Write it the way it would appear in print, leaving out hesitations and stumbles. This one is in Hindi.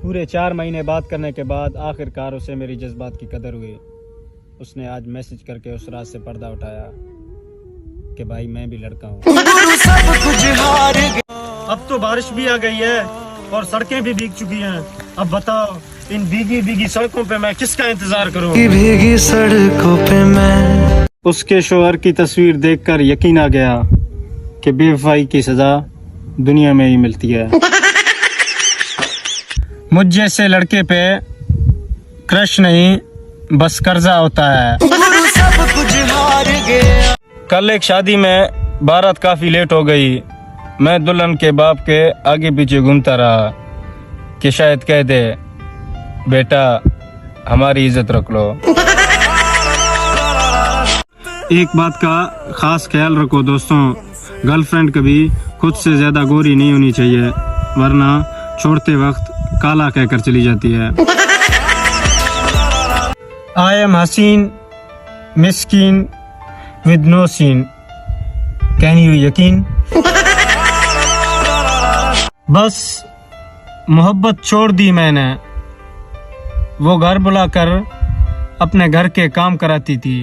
पूरे 4 महीने बात करने के बाद आखिरकार उसे मेरी जज्बात की कदर हुई। उसने आज मैसेज करके उस रात से पर्दा उठाया कि भाई मैं भी लड़का हूँ। अब तो बारिश भी आ गई है और सड़कें भी भीग चुकी हैं। अब बताओ इन भीगी भीगी सड़कों पे मैं किसका इंतजार करूँ? भीगी सड़कों पे मैं। उसके शोहर की तस्वीर देखकर यकीन आ गया कि बेवफाई की सजा दुनिया में ही मिलती है। मुझ जैसे लड़के पे क्रश नहीं बस कर्जा होता है। सब कुछ हार गया। कल एक शादी में बारात काफी लेट हो गई। मैं दुल्हन के बाप के आगे पीछे घूमता रहा कि शायद कह दे बेटा हमारी इज्जत रख लो। एक बात का खास ख्याल रखो दोस्तों, गर्लफ्रेंड कभी खुद से ज्यादा गोरी नहीं होनी चाहिए, वरना छोड़ते वक्त काला कहकर चली जाती है। आई एम हसीन मिस्कीन with no scene, can you यकीन? बस मोहब्बत छोड़ दी मैंने, वो घर बुलाकर अपने घर के काम कराती थी।